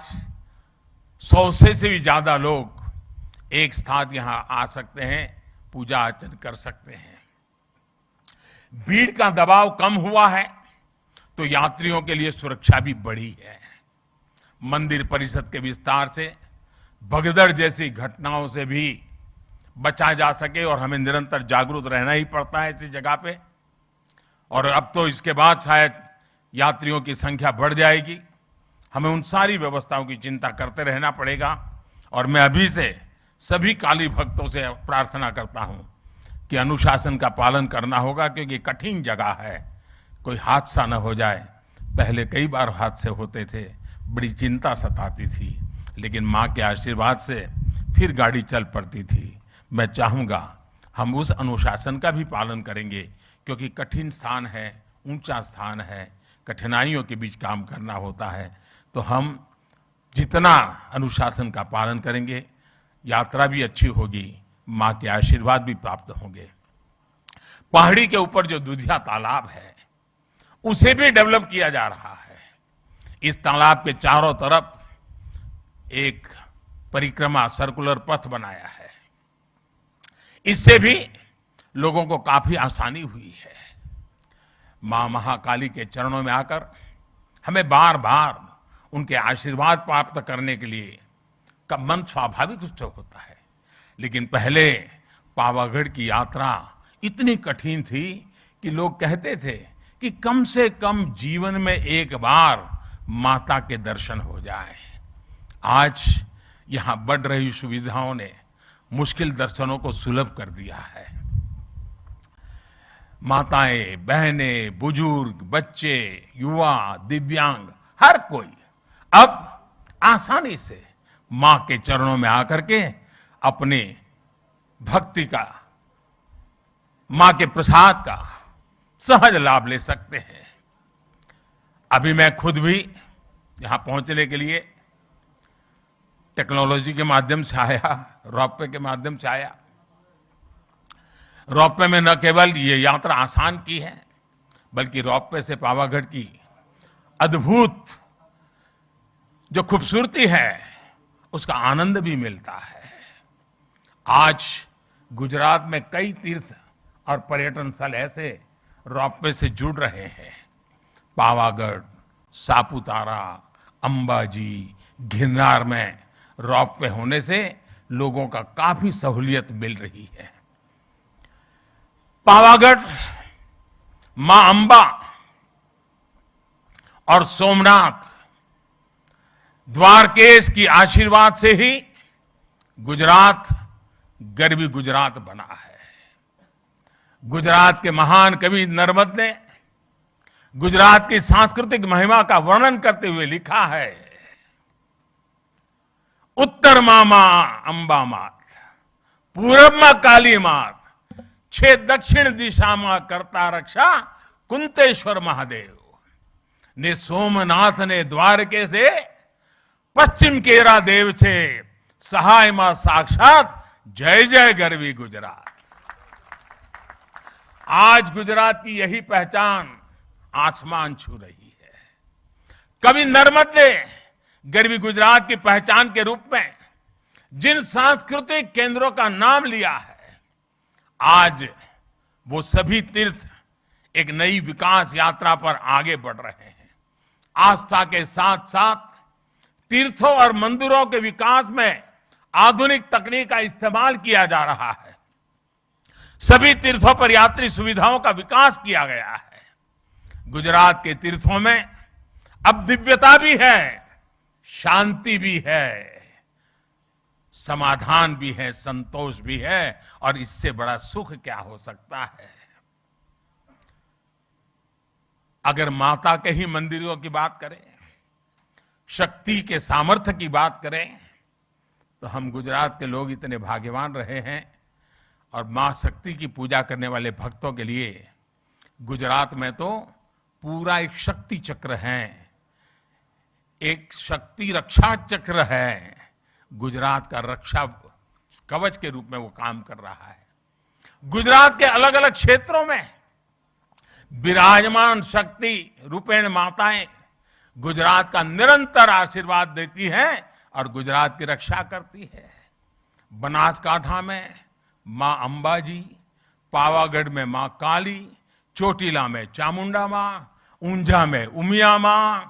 100 से भी ज्यादा लोग एक साथ यहां आ सकते हैं, पूजा अर्चन कर सकते हैं। भीड़ का दबाव कम हुआ है तो यात्रियों के लिए सुरक्षा भी बढ़ी है। मंदिर परिषद के विस्तार से भगदड़ जैसी घटनाओं से भी बचा जा सके, और हमें निरंतर जागरूक रहना ही पड़ता है इसी जगह पे। और अब तो इसके बाद शायद यात्रियों की संख्या बढ़ जाएगी, हमें उन सारी व्यवस्थाओं की चिंता करते रहना पड़ेगा। और मैं अभी से सभी काली भक्तों से प्रार्थना करता हूं कि अनुशासन का पालन करना होगा, क्योंकि कठिन जगह है, कोई हादसा न हो जाए। पहले कई बार हादसे होते थे, बड़ी चिंता सताती थी, लेकिन माँ के आशीर्वाद से फिर गाड़ी चल पड़ती थी। मैं चाहूँगा हम उस अनुशासन का भी पालन करेंगे, क्योंकि कठिन स्थान है, ऊंचा स्थान है, कठिनाइयों के बीच काम करना होता है। तो हम जितना अनुशासन का पालन करेंगे, यात्रा भी अच्छी होगी, माँ के आशीर्वाद भी प्राप्त होंगे। पहाड़ी के ऊपर जो दूधिया तालाब है, उसे भी डेवलप किया जा रहा है। इस तालाब के चारों तरफ एक परिक्रमा सर्कुलर पथ बनाया है। इससे भी लोगों को काफी आसानी हुई है। मां महाकाली के चरणों में आकर हमें बार बार उनके आशीर्वाद प्राप्त करने के लिए का मन स्वाभाविक रूप से होता है। लेकिन पहले पावागढ़ की यात्रा इतनी कठिन थी कि लोग कहते थे कि कम से कम जीवन में एक बार माता के दर्शन हो जाए। आज यहां बढ़ रही सुविधाओं ने मुश्किल दर्शनों को सुलभ कर दिया है। माताएं, बहनें, बुजुर्ग, बच्चे, युवा, दिव्यांग, हर कोई अब आसानी से मां के चरणों में आकर के अपने भक्ति का, मां के प्रसाद का सहज लाभ ले सकते हैं। अभी मैं खुद भी यहां पहुंचने के लिए टेक्नोलॉजी के माध्यम से आया, रोपवे के माध्यम से आया। रोपवे में न केवल ये यात्रा आसान की है, बल्कि रोपवे से पावागढ़ की अद्भुत जो खूबसूरती है उसका आनंद भी मिलता है। आज गुजरात में कई तीर्थ और पर्यटन स्थल ऐसे रोपवे से जुड़ रहे हैं। पावागढ़, सापुतारा, अंबाजी, गिरनार में रोपवे होने से लोगों का काफी सहूलियत मिल रही है। पावागढ़, मां अंबा और सोमनाथ, द्वारकेश की आशीर्वाद से ही गुजरात गरवी गुजरात बना है। गुजरात के महान कवि नर्मद ने गुजरात की सांस्कृतिक महिमा का वर्णन करते हुए लिखा है, उत्तर मामा अंबा मात, पूरब में काली मात, छे दक्षिण दिशा में करता रक्षा कुंतेश्वर महादेव ने सोमनाथ ने द्वारके से पश्चिम केरा देव छे सहाय मां साक्षात जय जय गरवी गुजरात। आज गुजरात की यही पहचान आसमान छू रही है। कवि नर्मद ने गरवी गुजरात की पहचान के रूप में जिन सांस्कृतिक केंद्रों का नाम लिया है, आज वो सभी तीर्थ एक नई विकास यात्रा पर आगे बढ़ रहे हैं। आस्था के साथ साथ तीर्थों और मंदिरों के विकास में आधुनिक तकनीक का इस्तेमाल किया जा रहा है। सभी तीर्थों पर यात्री सुविधाओं का विकास किया गया है। गुजरात के तीर्थों में अब दिव्यता भी है, शांति भी है, समाधान भी है, संतोष भी है, और इससे बड़ा सुख क्या हो सकता है। अगर माता के ही मंदिरों की बात करें, शक्ति के सामर्थ्य की बात करें, तो हम गुजरात के लोग इतने भाग्यवान रहे हैं। और मां शक्ति की पूजा करने वाले भक्तों के लिए गुजरात में तो पूरा एक शक्ति चक्र है, एक शक्ति रक्षा चक्र है। गुजरात का रक्षा कवच के रूप में वो काम कर रहा है। गुजरात के अलग अलग क्षेत्रों में विराजमान शक्ति रूपेण माताएं गुजरात का निरंतर आशीर्वाद देती हैं और गुजरात की रक्षा करती है। बनासकांठा में मां अंबाजी, पावागढ़ में मां काली, चोटीला में चामुंडा मां, ऊंझा में उमिया मां,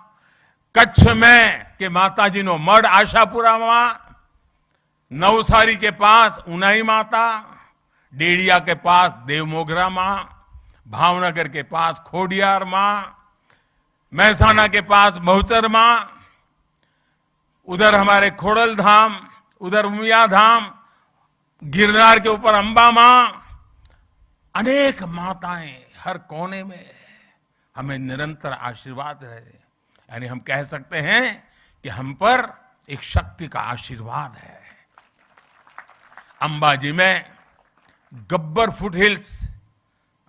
कच्छ में के माताजी नो मढ़ आशापुरा मां, नवसारी के पास उनाई माता, डेड़िया के पास देवमोगरा मां, भावनगर के पास खोडियार मां, महसाना के पास बहुचर मां, उधर हमारे खोड़ल धाम, उधर उमिया धाम, गिरनार के ऊपर अंबा मां, अनेक माताएं हर कोने में हमें निरंतर आशीर्वाद रहे। यानी हम कह सकते हैं कि हम पर एक शक्ति का आशीर्वाद है। अंबाजी में गब्बर फुट हिल्स,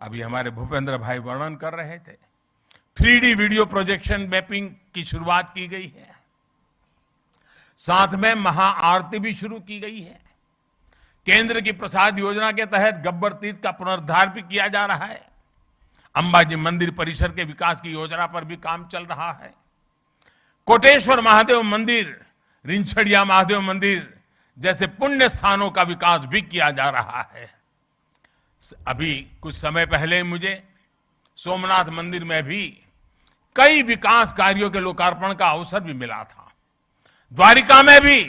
अभी हमारे भूपेंद्र भाई वर्णन कर रहे थे, 3D वीडियो प्रोजेक्शन मैपिंग की शुरुआत की गई है। साथ में महाआरती भी शुरू की गई है। केंद्र की प्रसाद योजना के तहत गब्बर तीर्थ का पुनरुद्धार भी किया जा रहा है। अंबाजी मंदिर परिसर के विकास की योजना पर भी काम चल रहा है। कोटेश्वर महादेव मंदिर, रिंछड़िया महादेव मंदिर जैसे पुण्य स्थानों का विकास भी किया जा रहा है। अभी कुछ समय पहले मुझे सोमनाथ मंदिर में भी कई विकास कार्यों के लोकार्पण का अवसर भी मिला था। द्वारिका में भी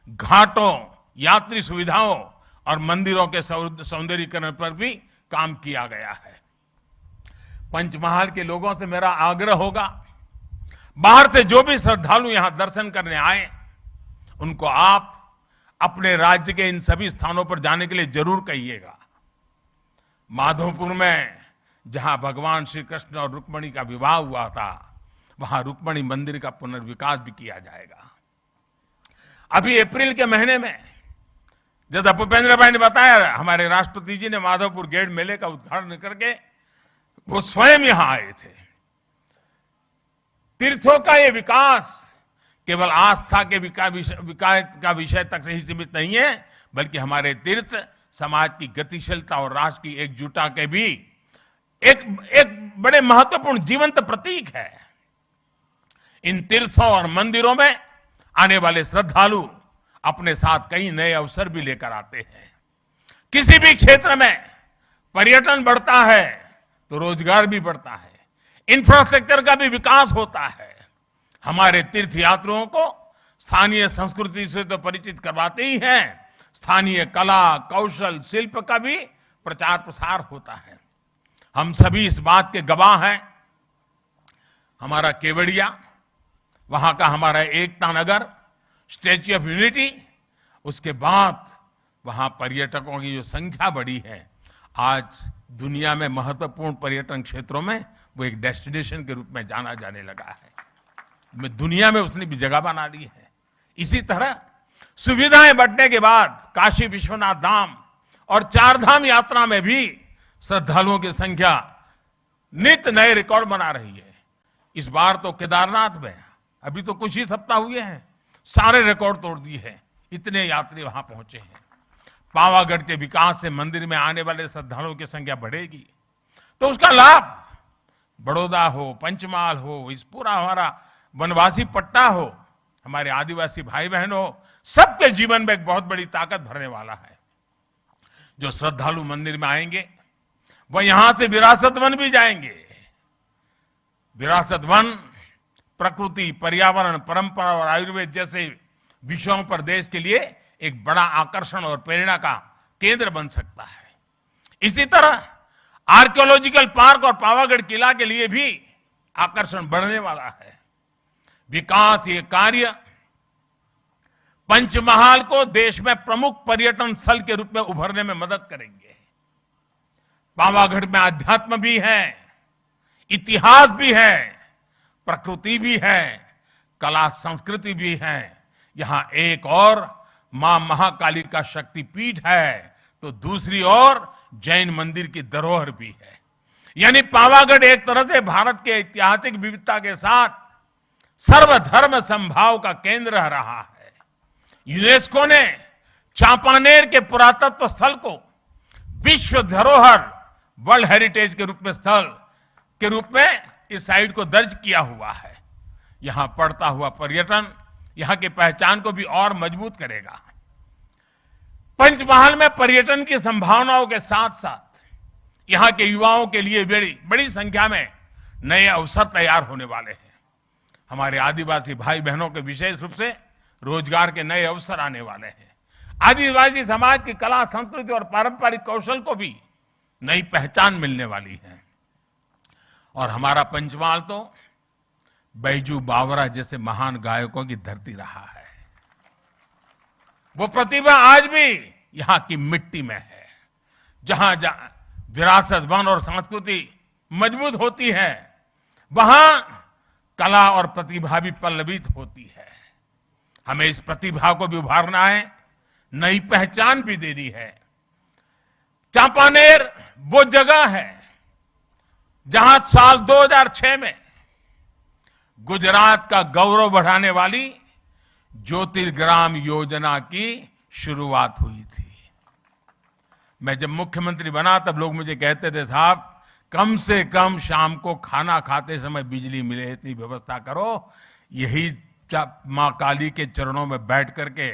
घाटों, यात्री सुविधाओं और मंदिरों के सौंदर्यीकरण पर भी काम किया गया है। पंचमहाल के लोगों से मेरा आग्रह होगा, बाहर से जो भी श्रद्धालु यहां दर्शन करने आए, उनको आप अपने राज्य के इन सभी स्थानों पर जाने के लिए जरूर कहिएगा। माधोपुर में जहां भगवान श्री कृष्ण और रुक्मणी का विवाह हुआ था, वहां रुक्मणी मंदिर का पुनर्विकास भी किया जाएगा। अभी अप्रैल के महीने में, जैसा भूपेंद्र भाई ने बताया, हमारे राष्ट्रपति जी ने माधवपुर गेट मेले का उद्घाटन करके वो स्वयं यहां आए थे। तीर्थों का ये विकास केवल आस्था के विकास का विषय तक से ही सीमित नहीं है, बल्कि हमारे तीर्थ समाज की गतिशीलता और राष्ट्र की एकजुटता के भी एक बड़े महत्वपूर्ण जीवंत प्रतीक है। इन तीर्थों और मंदिरों में आने वाले श्रद्धालु अपने साथ कई नए अवसर भी लेकर आते हैं। किसी भी क्षेत्र में पर्यटन बढ़ता है तो रोजगार भी बढ़ता है, इंफ्रास्ट्रक्चर का भी विकास होता है। हमारे तीर्थ यात्रियों को स्थानीय संस्कृति से तो परिचित करवाते ही हैं, स्थानीय कला, कौशल, शिल्प का भी प्रचार प्रसार होता है। हम सभी इस बात के गवाह हैं। हमारा केवड़िया, वहां का हमारा Ekta Nagar, statue of unity, उसके बाद वहां पर्यटकों की जो संख्या बढ़ी है, आज दुनिया में महत्वपूर्ण पर्यटन क्षेत्रों में वो एक डेस्टिनेशन के रूप में जाना जाने लगा है। दुनिया में उसने भी जगह बना ली है। इसी तरह सुविधाएं बढ़ने के बाद काशी विश्वनाथ धाम और चार धाम यात्रा में भी श्रद्धालुओं की संख्या नित नए रिकॉर्ड बना रही है। इस बार तो केदारनाथ में अभी तो कुछ ही सप्ताह हुए हैं, सारे रिकॉर्ड तोड़ दिए हैं, इतने यात्री वहां पहुंचे हैं। पावागढ़ के विकास से मंदिर में आने वाले श्रद्धालुओं की संख्या बढ़ेगी, तो उसका लाभ बड़ौदा हो, पंचमहाल हो, इस पूरा हमारा वनवासी पट्टा हो, हमारे आदिवासी भाई बहन हो, सबके जीवन में एक बहुत बड़ी ताकत भरने वाला है। जो श्रद्धालु मंदिर में आएंगे वह यहां से विरासत वन भी जाएंगे। विरासत वन प्रकृति, पर्यावरण, परंपरा और आयुर्वेद जैसे विषयों पर देश के लिए एक बड़ा आकर्षण और प्रेरणा का केंद्र बन सकता है। इसी तरह आर्कियोलॉजिकल पार्क और पावागढ़ किला के लिए भी आकर्षण बढ़ने वाला है। विकास ये कार्य पंचमहाल को देश में प्रमुख पर्यटन स्थल के रूप में उभरने में मदद करेंगे। पावागढ़ में अध्यात्म भी है, इतिहास भी है, प्रकृति भी है, कला संस्कृति भी है। यहां एक और मां महाकाली का शक्तिपीठ है, तो दूसरी ओर जैन मंदिर की धरोहर भी है। यानी पावागढ़ एक तरह से भारत के ऐतिहासिक विविधता के साथ सर्वधर्म समभाव का केंद्र रहा है। यूनेस्को ने चांपानेर के पुरातत्व स्थल को विश्व धरोहर वर्ल्ड हेरिटेज के रूप में स्थल के रूप में इस साइट को दर्ज किया हुआ है। यहां बढ़ता हुआ पर्यटन यहां की पहचान को भी और मजबूत करेगा। पंचमहाल में पर्यटन की संभावनाओं के साथ साथ यहां के युवाओं के लिए बड़ी संख्या में नए अवसर तैयार होने वाले हैं। हमारे आदिवासी भाई बहनों के विशेष रूप से रोजगार के नए अवसर आने वाले हैं। आदिवासी समाज की कला, संस्कृति और पारंपरिक कौशल को भी नई पहचान मिलने वाली है। और हमारा पंचमहाल तो बैजू बावरा जैसे महान गायकों की धरती रहा है। वो प्रतिभा आज भी यहां की मिट्टी में है। जहां विरासत, वन और संस्कृति मजबूत होती है, वहां कला और प्रतिभा भी पल्लवित होती है। हमें इस प्रतिभा को भी उभारना है, नई पहचान भी देनी है। चांपानेर वो जगह है जहां साल 2006 में गुजरात का गौरव बढ़ाने वाली ज्योतिर्ग्राम योजना की शुरुआत हुई थी। मैं जब मुख्यमंत्री बना तब लोग मुझे कहते थे, साहब कम से कम शाम को खाना खाते समय बिजली मिले इतनी व्यवस्था करो। यही मां काली के चरणों में बैठ करके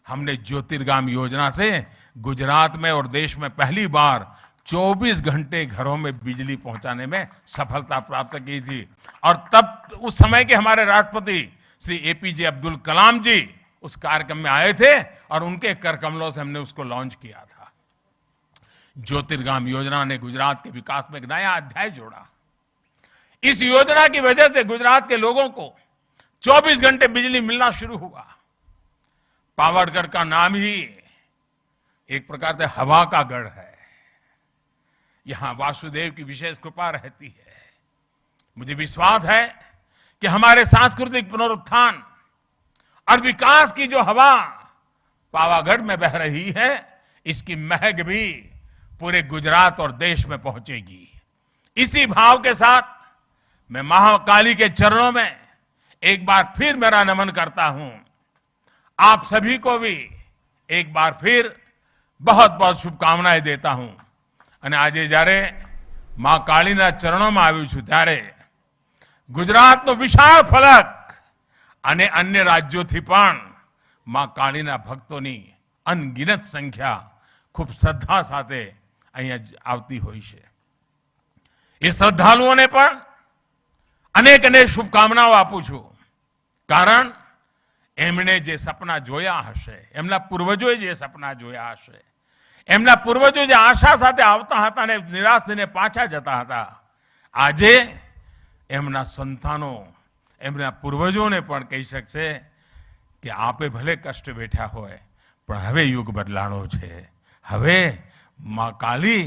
हमने ज्योतिर्ग्राम योजना से गुजरात में और देश में पहली बार 24 घंटे घरों में बिजली पहुंचाने में सफलता प्राप्त की थी। और तब उस समय के हमारे राष्ट्रपति श्री एपीजे अब्दुल कलाम जी उस कार्यक्रम में आए थे और उनके कर कमलों से हमने उसको लॉन्च किया था। ज्योतिर्ग्राम योजना ने गुजरात के विकास में एक नया अध्याय जोड़ा। इस योजना की वजह से गुजरात के लोगों को 24 घंटे बिजली मिलना शुरू हुआ। पावागढ़ का नाम ही एक प्रकार से हवा का गढ़ है। यहां वासुदेव की विशेष कृपा रहती है। मुझे विश्वास है कि हमारे सांस्कृतिक पुनरुत्थान और विकास की जो हवा पावागढ़ में बह रही है, इसकी महक भी पूरे गुजरात और देश में पहुंचेगी। इसी भाव के साथ मैं महाकाली के चरणों में एक बार फिर मेरा नमन करता हूं। आप सभी को भी एक बार फिर बहुत बहुत शुभकामनाएं देता हूं। અને આજે જ્યારે માં કાળીના ચરણોમાં આવ્યું છું ત્યારે ગુજરાતનો વિશાળ ફલક અને અન્ય રાજ્યોથી પણ માં કાળીના ભક્તોની અનગિનત સંખ્યા ખૂબ શ્રદ્ધા સાથે અહીંયા આવતી હોય છે। એ શ્રદ્ધાળુઓને પણ અનેક અનેક શુભકામનાઓ આપું છું, કારણ એમણે જે સપના જોયા હશે, એમના પૂર્વજોએ જે સપના જોયા હશે, એમના પૂર્વજો જે આશા સાથે આવતા હતા અને નિરાશ થઈને પાછા જતા હતા, આજે એમના સંતાનો એમના પૂર્વજોને પણ કહી શકશે કે આપે ભલે કષ્ટ વેઠ્યા હોય પણ હવે યુગ બદલાણો છે। હવે માં કાલી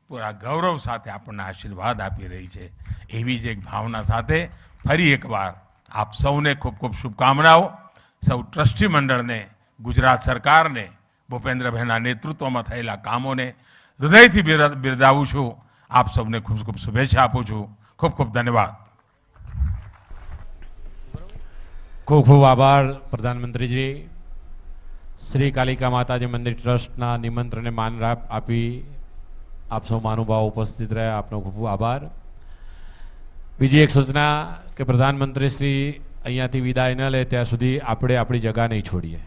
પૂરા ગૌરવ સાથે આપણને આશીર્વાદ આપી રહી છે. એવી જ એક ભાવના સાથે ફરી એકવાર આપ સૌને ખૂબ ખૂબ શુભકામનાઓ. સૌ ટ્રસ્ટી મંડળને, ગુજરાત સરકારને, ભૂપેન્દ્રભાઈના નેતૃત્વમાં થયેલા કામોને હૃદયથી બિરદાવું છું. આપ સૌને ખૂબ ખૂબ શુભેચ્છા આપું છું. ખૂબ ખૂબ ધન્યવાદ. ખૂબ ખૂબ આભાર પ્રધાનમંત્રીજી. શ્રી કાલિકા માતાજી મંદિર ટ્રસ્ટના નિમંત્રણને માન આપી આપ સૌ મહાનુભાવો ઉપસ્થિત રહ્યા, આપનો ખૂબ ખૂબ આભાર. બીજી એક સૂચના કે પ્રધાનમંત્રી શ્રી અહીંયાથી વિદાય ન લે ત્યાં સુધી આપણે આપણી જગા નહીં છોડીએ.